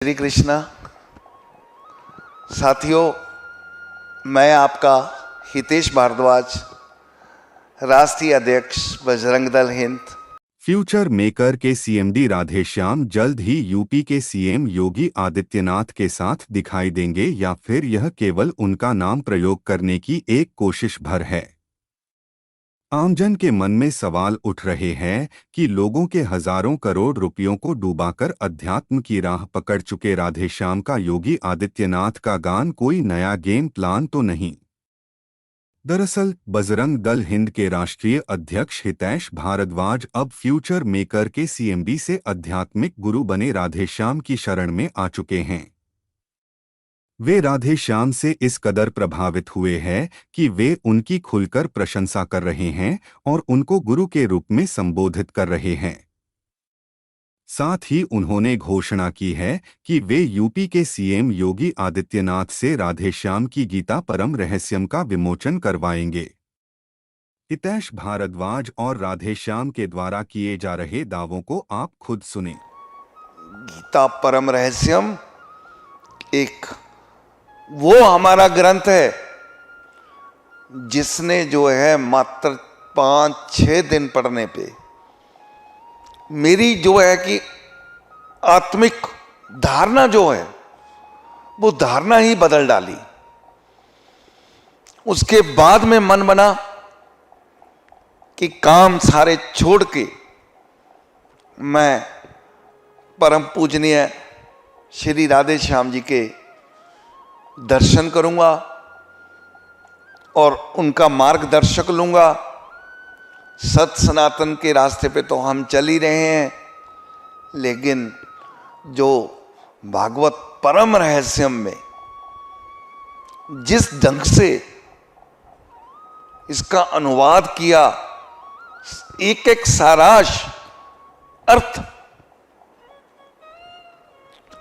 श्री कृष्णा। साथियों, मैं आपका हितेश भारद्वाज, राष्ट्रीय अध्यक्ष बजरंग दल हिंद। फ्यूचर मेकर के सीएमडी राधेश्याम जल्द ही यूपी के सीएम योगी आदित्यनाथ के साथ दिखाई देंगे या फिर यह केवल उनका नाम प्रयोग करने की एक कोशिश भर है। आमजन के मन में सवाल उठ रहे हैं कि लोगों के हजारों करोड़ रुपयों को डूबाकर अध्यात्म की राह पकड़ चुके राधेश्याम का योगी आदित्यनाथ का गान कोई नया गेम प्लान तो नहीं। दरअसल बजरंग दल हिंद के राष्ट्रीय अध्यक्ष हितेश भारद्वाज अब फ्यूचर मेकर के सीएमडी से आध्यात्मिक गुरु बने राधेश्याम की शरण में आ चुके हैं। वे राधेश्याम से इस कदर प्रभावित हुए हैं कि वे उनकी खुलकर प्रशंसा कर रहे हैं और उनको गुरु के रूप में संबोधित कर रहे हैं। साथ ही उन्होंने घोषणा की है कि वे यूपी के सीएम योगी आदित्यनाथ से राधेश्याम की गीता परम रहस्यम का विमोचन करवाएंगे। हितेश भारद्वाज और राधेश्याम के द्वारा किए जा रहे दावों को आप खुद सुने। गीता परम रहस्यम एक वो हमारा ग्रंथ है जिसने जो है मात्र 5-6 दिन पढ़ने पे मेरी जो है कि आत्मिक धारणा जो है वो धारणा ही बदल डाली। उसके बाद में मन बना कि काम सारे छोड़ के मैं परम पूजनीय श्री राधेश्याम जी के दर्शन करूंगा और उनका मार्गदर्शक लूंगा। सत सनातन के रास्ते पे तो हम चल ही रहे हैं, लेकिन जो भागवत परम रहस्यम में जिस ढंग से इसका अनुवाद किया, एक एक सारांश अर्थ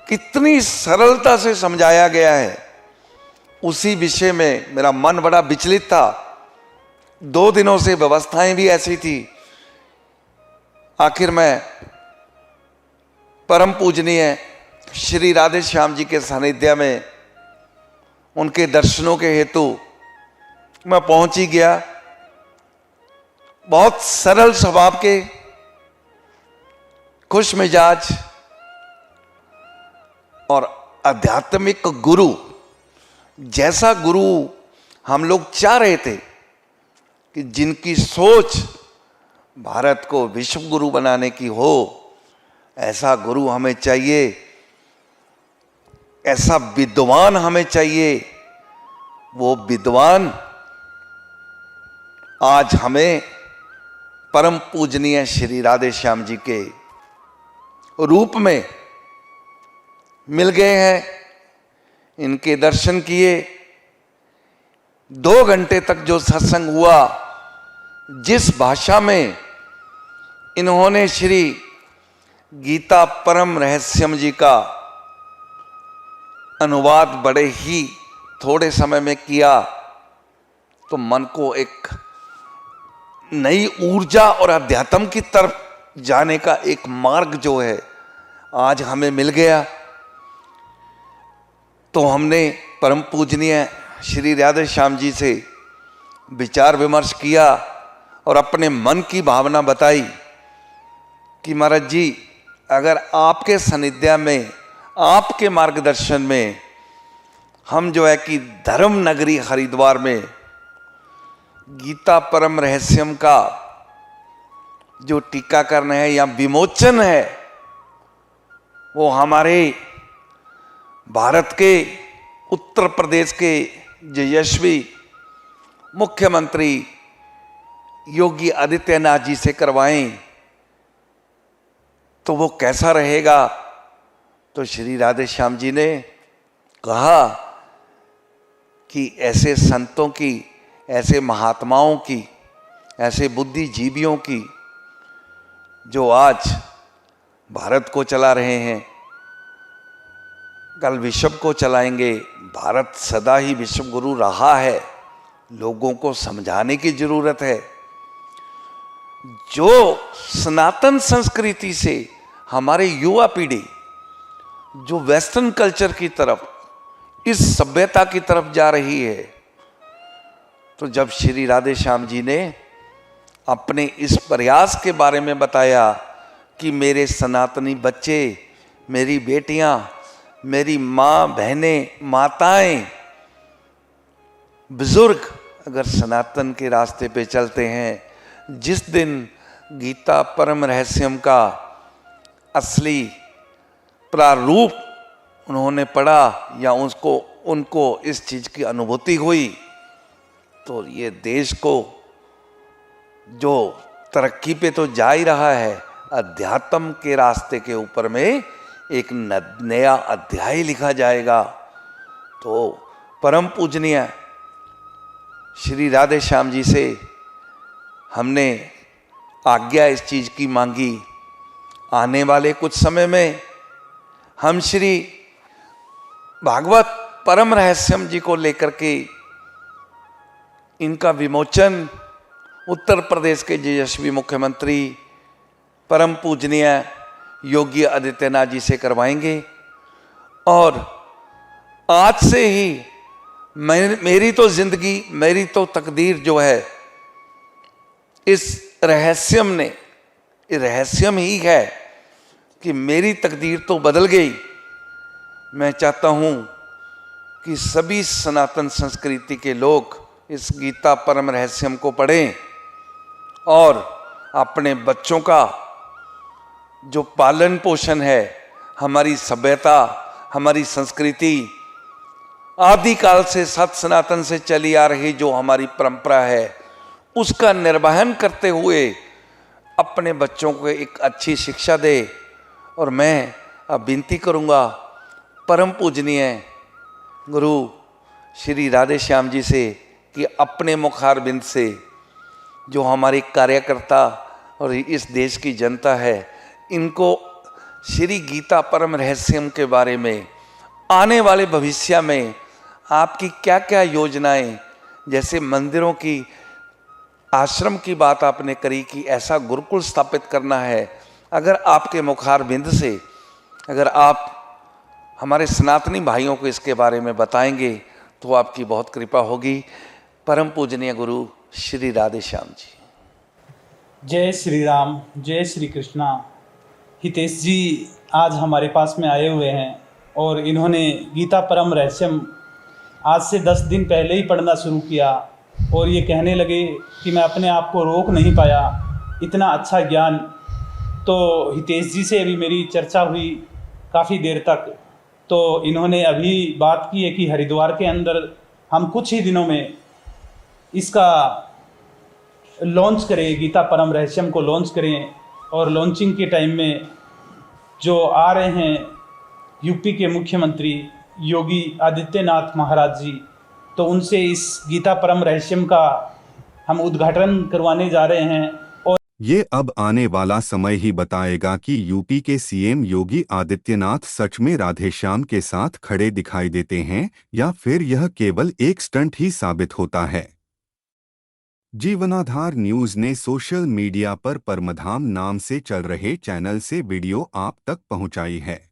कितनी सरलता से समझाया गया है, उसी विषय में मेरा मन बड़ा विचलित था। 2 दिनों से व्यवस्थाएं भी ऐसी थी। आखिर मैं परम पूजनीय श्री राधेश्याम जी के सानिध्य में उनके दर्शनों के हेतु मैं पहुंच ही गया। बहुत सरल स्वभाव के, खुश मिजाज और आध्यात्मिक गुरु जैसा गुरु हम लोग चाह रहे थे कि जिनकी सोच भारत को विश्व गुरु बनाने की हो, ऐसा गुरु हमें चाहिए, ऐसा विद्वान हमें चाहिए। वो विद्वान आज हमें परम पूजनीय श्री राधेश्याम जी के रूप में मिल गए हैं। इनके दर्शन किए, 2 घंटे तक जो सत्संग हुआ, जिस भाषा में इन्होंने श्री गीता परम रहस्यम जी का अनुवाद बड़े ही थोड़े समय में किया, तो मन को एक नई ऊर्जा और अध्यात्म की तरफ जाने का एक मार्ग जो है आज हमें मिल गया। तो हमने परम पूजनीय श्री राधेश्याम जी से विचार विमर्श किया और अपने मन की भावना बताई कि महाराज जी, अगर आपके सानिध्य में, आपके मार्गदर्शन में हम जो है कि धर्म नगरी हरिद्वार में गीता परम रहस्यम का जो टीकाकरण है या विमोचन है, वो हमारे भारत के उत्तर प्रदेश के यशस्वी मुख्यमंत्री योगी आदित्यनाथ जी से करवाएं तो वो कैसा रहेगा। तो श्री राधेश्याम जी ने कहा कि ऐसे संतों की, ऐसे महात्माओं की, ऐसे बुद्धिजीवियों की जो आज भारत को चला रहे हैं, कल विश्व को चलाएंगे। भारत सदा ही विश्व गुरु रहा है, लोगों को समझाने की जरूरत है। जो सनातन संस्कृति से हमारे युवा पीढ़ी जो वेस्टर्न कल्चर की तरफ, इस सभ्यता की तरफ जा रही है। तो जब श्री राधे श्याम जी ने अपने इस प्रयास के बारे में बताया कि मेरे सनातनी बच्चे, मेरी बेटियां, मेरी माँ बहनें, माताएं, बुजुर्ग अगर सनातन के रास्ते पे चलते हैं, जिस दिन गीता परम रहस्यम का असली प्रारूप उन्होंने पढ़ा या उनको इस चीज की अनुभूति हुई, तो ये देश को जो तरक्की पे तो जा ही रहा है, अध्यात्म के रास्ते के ऊपर में एक नया अध्याय लिखा जाएगा। तो परम पूजनीय श्री राधे श्याम जी से हमने आज्ञा इस चीज की मांगी, आने वाले कुछ समय में हम श्री भागवत परम रहस्यम जी को लेकर के इनका विमोचन उत्तर प्रदेश के यशस्वी मुख्यमंत्री परम पूजनीय योगी आदित्यनाथ जी से करवाएंगे। और आज से ही मेरी तो जिंदगी, मेरी तो तकदीर जो है, इस रहस्यम ही है कि मेरी तकदीर तो बदल गई। मैं चाहता हूं कि सभी सनातन संस्कृति के लोग इस गीता परम रहस्यम को पढ़ें और अपने बच्चों का जो पालन पोषण है, हमारी सभ्यता, हमारी संस्कृति, आदिकाल से सत सनातन से चली आ रही जो हमारी परंपरा है, उसका निर्वहन करते हुए अपने बच्चों को एक अच्छी शिक्षा दे। और मैं अब विनती करूंगा परम पूजनीय गुरु श्री राधे श्याम जी से कि अपने मुखारबिंद से जो हमारे कार्यकर्ता और इस देश की जनता है, इनको श्री गीता परम रहस्यम के बारे में आने वाले भविष्य में आपकी क्या क्या योजनाएं, जैसे मंदिरों की, आश्रम की बात आपने करी कि ऐसा गुरुकुल स्थापित करना है, अगर आपके मुखारबिंद से अगर आप हमारे सनातनी भाइयों को इसके बारे में बताएंगे तो आपकी बहुत कृपा होगी। परम पूजनीय गुरु श्री राधे श्याम जी। जय श्री राम, जय श्री कृष्णा। हितेश जी आज हमारे पास में आए हुए हैं और इन्होंने गीता परम रहस्यम आज से 10 दिन पहले ही पढ़ना शुरू किया और ये कहने लगे कि मैं अपने आप को रोक नहीं पाया, इतना अच्छा ज्ञान। तो हितेश जी से अभी मेरी चर्चा हुई काफ़ी देर तक, तो इन्होंने अभी बात की है कि हरिद्वार के अंदर हम कुछ ही दिनों में इसका लॉन्च करें, गीता परम रहस्यम को लॉन्च करें। और लॉन्चिंग के टाइम में जो आ रहे हैं यूपी के मुख्यमंत्री योगी आदित्यनाथ महाराज जी, तो उनसे इस गीता परम रहस्यम का हम उद्घाटन करवाने जा रहे हैं। और ये अब आने वाला समय ही बताएगा कि यूपी के सीएम योगी आदित्यनाथ सच में राधेश्याम के साथ खड़े दिखाई देते हैं या फिर यह केवल एक स्टंट ही साबित होता है। जीवनाधार न्यूज ने सोशल मीडिया पर परमधाम नाम से चल रहे चैनल से वीडियो आप तक पहुंचाई है।